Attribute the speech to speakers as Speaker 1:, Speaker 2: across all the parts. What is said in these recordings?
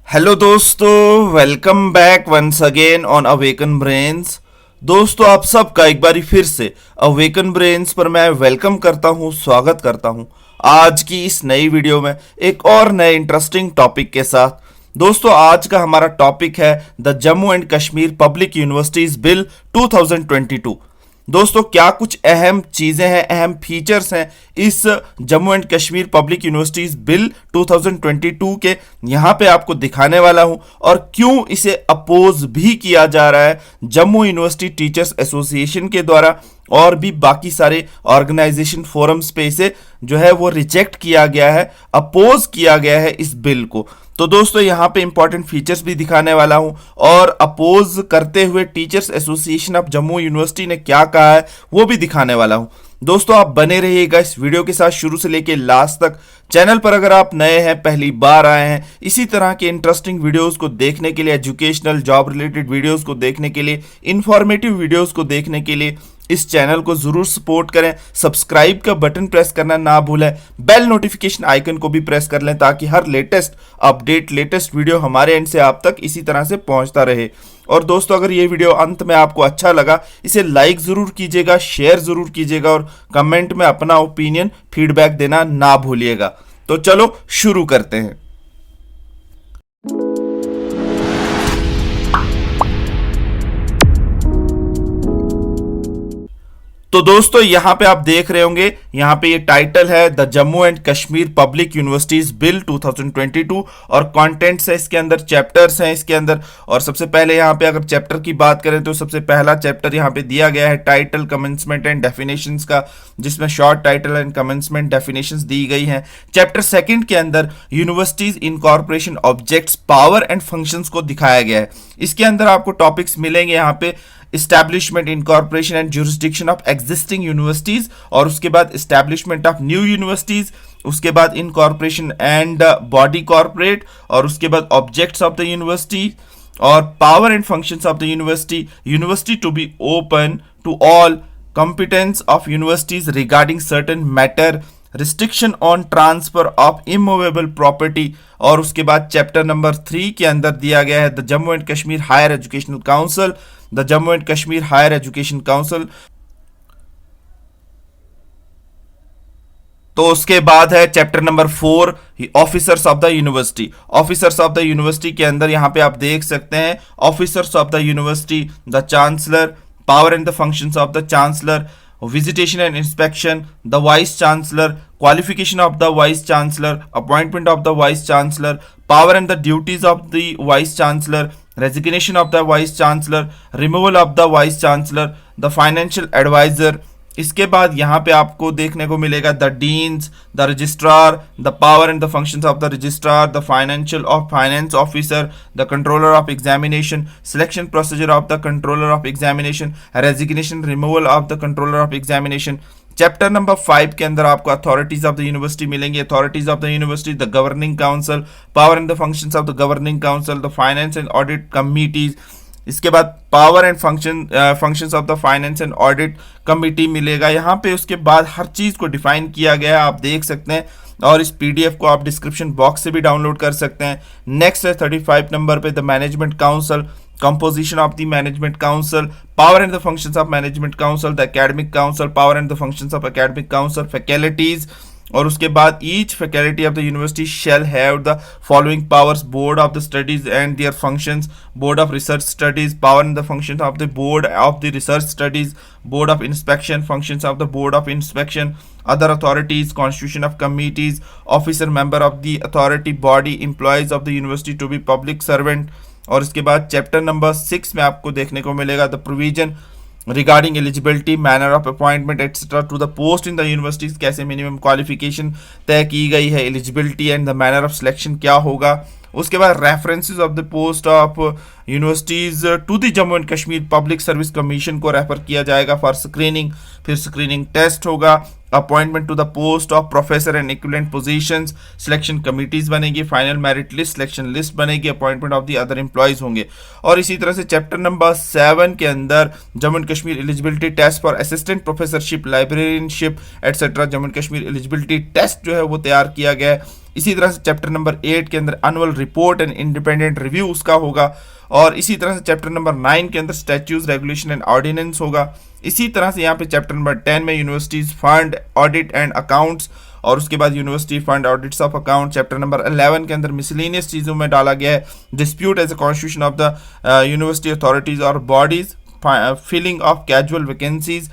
Speaker 1: Hello दोस्तों, welcome back once again on awaken brains. दोस्तों, आप सबका एक बारी फिर से अवेकन ब्रेन्स पर मैं वेलकम करता हूं, स्वागत करता हूं आज की इस नई वीडियो में एक और नए इंटरेस्टिंग टॉपिक के साथ। दोस्तों, आज का हमारा टॉपिक है the Jammu and Kashmir public universities bill 2022। दोस्तों, क्या कुछ अहम चीज़ें हैं, अहम फीचर्स हैं इस Jammu and Kashmir public universities bill 2022 के, यहाँ पे आपको दिखाने वाला हूँ। और क्यों इसे अपोज भी किया जा रहा है जम्मू यूनिवर्सिटी टीचर्स एसोसिएशन के द्वारा, और भी बाकी सारे ऑर्गेनाइजेशन फोरम्स पे इसे जो है वो रिजेक्ट किया गया है, अपोज किया गया है इस बिल को। तो दोस्तों, यहाँ पे इंपॉर्टेंट फीचर्स भी दिखाने वाला हूँ, और अपोज करते हुए teachers association of Jammu university ने क्या कहा है वो भी दिखाने वाला हूँ। दोस्तों, आप बने रहिएगा इस वीडियो के साथ शुरू से लेके लास्ट तक। चैनल पर अगर आप नए हैं, पहली बार आए हैं, इसी तरह के इंटरेस्टिंग वीडियोस को देखने के लिए, एजुकेशनल जॉब रिलेटेड वीडियोस को देखने के लिए, इंफॉर्मेटिव वीडियोस को देखने के लिए इस चैनल को जरूर सपोर्ट करें। सब्सक्राइब का बटन प्रेस करना ना भूलें, बेल नोटिफिकेशन आइकन को भी प्रेस कर लें ताकि हर लेटेस्ट अपडेट, लेटेस्ट वीडियो हमारे एंड से आप तक इसी तरह से पहुंचता रहे। और दोस्तों, अगर ये वीडियो अंत में आपको अच्छा लगा, इसे लाइक जरूर कीजिएगा, शेयर जरूर कीजिएगा, और कमेंट में अपना ओपिनियन, फीडबैक देना ना भूलिएगा। तो चलो शुरू करते हैं। तो दोस्तों, यहां पे आप देख रहे होंगे, यहां पे ये टाइटल है the Jammu and Kashmir public universities bill 2022, और कंटेंट्स है इसके अंदर, चैप्टर्स हैं इसके अंदर। और सबसे पहले यहां पे अगर चैप्टर की बात करें तो सबसे पहला चैप्टर यहां पे दिया गया है टाइटल, कमेंसमेंट एंड डेफिनेशंस का, जिसमें short title and commencement definitions दी गई हैं। चैप्टर सेकंड के अंदर universities incorporation objects, power and functions को दिखाया गया है। इसके अंदर आपको टॉपिक्स मिलेंगे यहाँ पे establishment, incorporation and jurisdiction of existing universities, और उसके बाद इस्टेब्लिशमेंट ऑफ न्यू यूनिवर्सिटीज, उसके बाद इनकॉर्पोरेशन एंड बॉडी कॉर्पोरेट, और उसके बाद ऑब्जेक्ट्स ऑफ द यूनिवर्सिटी, और power and functions of the university, university to be open to all, competence of universities regarding certain matter, restriction on transfer of immovable property। और उसके बाद chapter number 3 के अंदर दिया गया है the Jammu and Kashmir higher educational council, the Jammu and Kashmir higher education council. तो उसके बाद है chapter number 4 officers of the university. Officers of the university के अंदर यहां पे आप देख सकते हैं officers of the university, the chancellor, power and the functions of the chancellor, visitation and inspection, the vice chancellor, qualification of the vice chancellor, appointment of the vice chancellor, power and the duties of the vice chancellor, resignation of the vice chancellor, removal of the vice chancellor, the financial advisor। इसके बाद यहाँ पे आपको देखने को मिलेगा the deans, the registrar, the power and the functions of the registrar, the financial of finance officer, the controller of examination, selection procedure of the controller of examination, resignation, removal of the controller of examination. Chapter number 5 के अंदर आपको authorities of the university मिलेंगे, authorities of the university, the governing council, power and the functions of the governing council, the finance and audit committees. इसके बाद power and functions of the finance and audit committee मिलेगा यहाँ पे। उसके बाद हर चीज़ को define किया गया है, आप देख सकते हैं, और इस पीडीएफ को आप डिस्क्रिप्शन बॉक्स से भी डाउनलोड कर सकते हैं। नेक्स्ट है 35 नंबर पे the management council, composition of the management council, power and the functions of management council, the academic council, power and the functions of academic council, faculties. और उसके बाद each faculty of the university shall have the following powers, board of the studies and their functions, board of research studies, power and the functions of the board of the research studies, board of inspection, functions of the board of inspection, other authorities, constitution of committees, officer member of the authority body, employees of the university to be public servant। और इसके बाद chapter number 6 में आपको देखने को मिलेगा the provision regarding eligibility, manner of appointment etcetera to the post in the universities, कैसे minimum qualification तय की गई है, eligibility and the manner of selection क्या होगा। उसके बाद references of the post of universities to the Jammu and Kashmir public service commission को रेफर किया जाएगा फॉर स्क्रीनिंग, फिर स्क्रीनिंग टेस्ट होगा, appointment to the post of professor and equivalent positions, selection committees बनेगी, final merit list, selection list बनेगी, appointment of the other employees होंगे। और इसी तरह से चैप्टर नंबर 7 के अंदर Jammu and Kashmir eligibility test for assistant professorship, librarianship etcetera, Jammu and Kashmir eligibility test जो है वो तैयार किया गया है। इसी तरह से चैप्टर नंबर 8 के अंदर annual report and independent review उसका होगा, और इसी तरह से चैप्टर नंबर 9 के अंदर स्टैट्यूज, रेगुलेशन एंड ऑर्डिनेंस होगा। इसी तरह से यहाँ पे चैप्टर नंबर 10 में universities fund, audit and accounts, और उसके बाद university fund, audits of account. Chapter number 11 के अंदर मिसलेनियस चीज़ों में डाला गया है dispute as a constitution of the university authorities और bodies, filling of casual vacancies,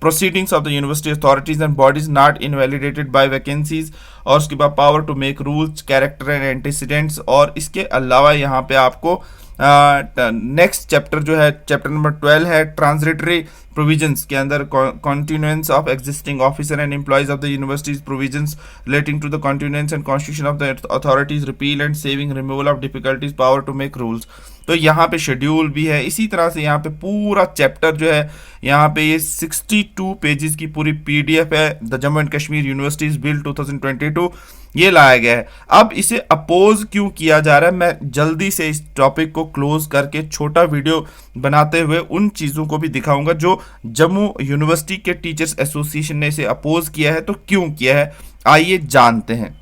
Speaker 1: proceedings of the university authorities and bodies not invalidated by vacancies, और उसके बाद power to make rules, character and antecedents. और इसके अलावा यहाँ पे आपको नेक्स्ट चैप्टर जो है चैप्टर नंबर 12 है ट्रांजिटरी प्रोविजंस के अंदर continuance of existing officer and employees of the universities provisions relating to the continuance and constitution of the authorities, repeal and saving removal of difficulties, power to make rules। तो यहाँ पे schedule भी है। इसी तरह से यहाँ पे पूरा चैप्टर जो है यहाँ पे ये 62 पेजेस की पूरी पीडीएफ है the Jammu and Kashmir universities bill 2022 ये लाया गया है। अब इसे अपोज क्यों किया जा रहा है, मैं जल्दी से इस टॉपिक को क्लोज करके छोटा वीडियो बनाते हुए उन चीज़ों को भी दिखाऊंगा जो जम्मू यूनिवर्सिटी के टीचर्स एसोसिएशन ने इसे अपोज किया है। तो क्यों किया है आइए जानते हैं।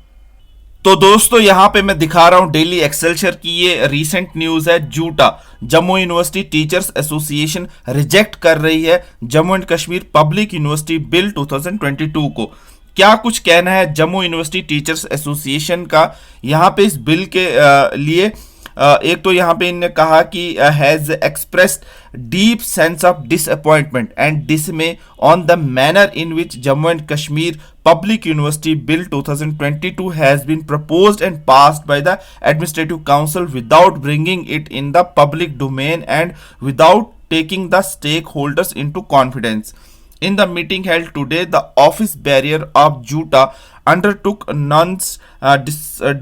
Speaker 1: तो दोस्तों यहाँ पे मैं दिखा रहा हूँ डेली एक्सेलशर की ये रीसेंट न्यूज है। JUTA Jammu university teachers association reject कर रही है Jammu and Kashmir public university bill 2022 को। क्या कुछ कहना है जम्मू यूनिवर्सिटी टीचर्स एसोसिएशन का यहाँ पे इस बिल के लिए। एक तो यहाँ पे इन्होंने कहा कि has expressed deep sense of disappointment and डिसमे on the manner in which Jammu and Kashmir Public University Bill 2022 has been proposed and passed by the Administrative Council without bringing it in the public domain and without taking the stakeholders into confidence. In the meeting held today, the office bearer of JUTA undertook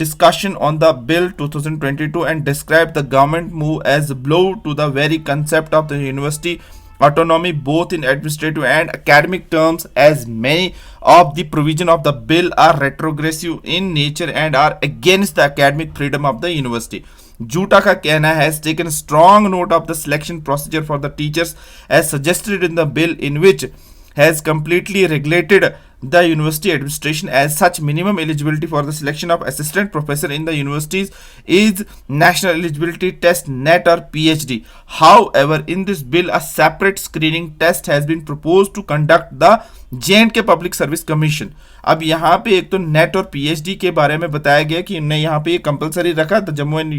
Speaker 1: discussion on the bill 2022 and described the government move as a blow to the very concept of the university autonomy both in administrative and academic terms, as many of the provision of the bill are retrogressive in nature and are against the academic freedom of the university. Juta का कहना है has taken strong note of the selection procedure for the teachers as suggested in the bill, in which has completely regulated the university administration. As such, minimum eligibility for the selection of assistant professor in the universities is national eligibility test NET or PhD. However, in this bill a separate screening test has been proposed to conduct the J&K Public Service Commission. अब यहाँ पे एक तो net और PhD के बारे में बताया गया कि इन्होंने यहाँ पे ये कंपलसरी रखा the Jammu and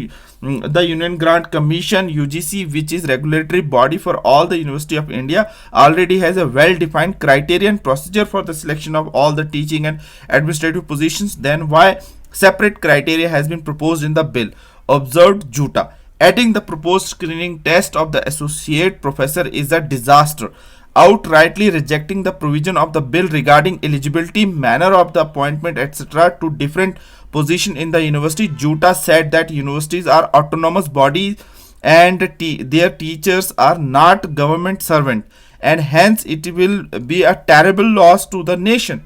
Speaker 1: the union grant commission UGC which is regulatory body for all the university of India already has a well defined criterion procedure for the selection of all the teaching and administrative positions. Then why separate criteria has been proposed in the bill, observed Juta. Adding the proposed screening test of the associate professor is a disaster, outrightly rejecting the provision of the bill regarding eligibility, manner of the appointment, etc. to different position in the university. Juta said that universities are autonomous bodies and their teachers are not government servant, and hence it will be a terrible loss to the nation.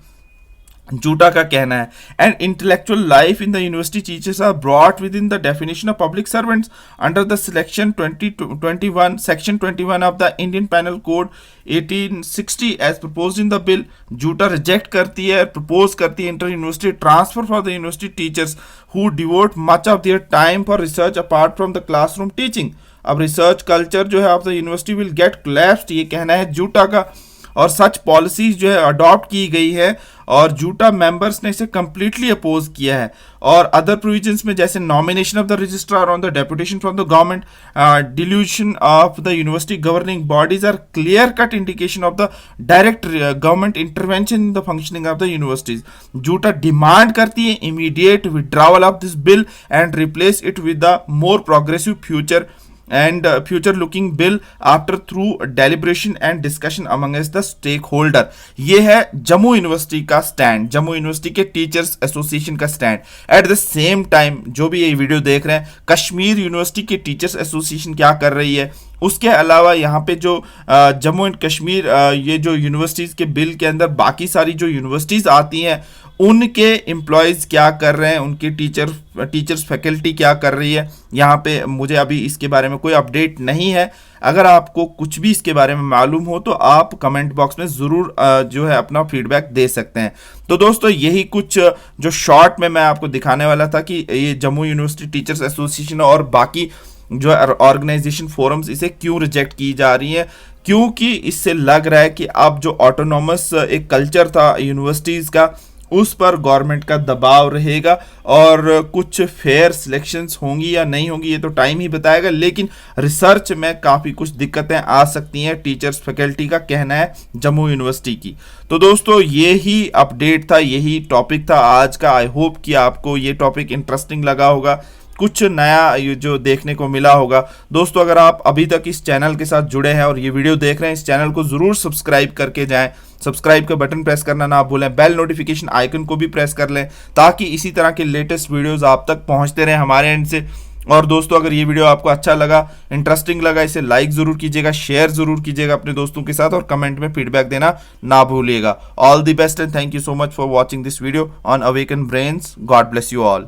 Speaker 1: JUTA का कहना है and intellectual life in the university teachers are brought within the definition of public servants under the selection 2021 section 21 of the Indian penal code 1860 as proposed in the bill. JUTA reject करती है, propose करती है inter university transfer for the university teachers who devote much of their time for research apart from the classroom teaching. अब research culture जो है of the university will get collapsed, ये कहना है जूटा का. और सच पॉलिसीज जो है अडॉप्ट की गई है और जूटा मेंबर्स ने इसे कंप्लीटली अपोज किया है. और अदर प्रोविजंस में जैसे nomination of the registrar on the deputation from the government, dilution of the university governing bodies are clear cut indication of the direct government intervention in the functioning of the universities. JUTA demand करती है immediate withdrawal of this bill and replace it with the more progressive future and future looking bill after through deliberation and discussion amongst the stakeholder. ये है Jammu university का stand, Jammu university के teachers association का stand. At the same time जो भी ये video देख रहे हैं, कश्मीर यूनिवर्सिटी के टीचर्स एसोसिएशन क्या कर रही है उसके अलावा यहाँ पे जो जम्मू एंड कश्मीर ये जो यूनिवर्सिटीज़ के बिल के अंदर बाकी सारी जो यूनिवर्सिटीज़ आती हैं उनके एम्प्लॉयज़ क्या कर रहे हैं, उनकी टीचर्स फैकल्टी क्या कर रही है, यहाँ पे मुझे अभी इसके बारे में कोई अपडेट नहीं है। अगर आपको कुछ भी इसके बारे में मालूम हो तो आप कमेंट बॉक्स में ज़रूर जो है अपना फीडबैक दे सकते हैं। तो दोस्तों यही कुछ जो शॉर्ट में मैं आपको दिखाने वाला था कि ये जम्मू यूनिवर्सिटी टीचर्स एसोसिएशन और बाकी जो ऑर्गेनाइजेशन फोरम्स इसे क्यों रिजेक्ट की जा रही है, क्योंकि इससे लग रहा है कि अब जो ऑटोनॉमस एक कल्चर था यूनिवर्सिटीज़ का उस पर गवर्नमेंट का दबाव रहेगा और कुछ फेयर सिलेक्शंस होंगी या नहीं होंगी ये तो टाइम ही बताएगा, लेकिन रिसर्च में काफ़ी कुछ दिक्कतें आ सकती हैं, टीचर्स फैकल्टी का कहना है जम्मू यूनिवर्सिटी की। तो दोस्तों ये ही अपडेट था, यही टॉपिक था आज का। आई होप कि आपको ये टॉपिक इंटरेस्टिंग लगा होगा, कुछ नया ये जो देखने को मिला होगा। दोस्तों अगर आप अभी तक इस चैनल के साथ जुड़े हैं और ये वीडियो देख रहे हैं, इस चैनल को ज़रूर सब्सक्राइब करके जाएं। सब्सक्राइब का बटन प्रेस करना ना भूलें, बेल नोटिफिकेशन आइकन को भी प्रेस कर लें ताकि इसी तरह के लेटेस्ट वीडियोस आप तक पहुंचते रहें हमारे एंड से। और दोस्तों अगर ये वीडियो आपको अच्छा लगा, इंटरेस्टिंग लगा, इसे लाइक ज़रूर कीजिएगा, शेयर ज़रूर कीजिएगा अपने दोस्तों के साथ और कमेंट में फीडबैक देना ना भूलिएगा। All the best and thank you so much for watching this video on awaken brains. God bless you all.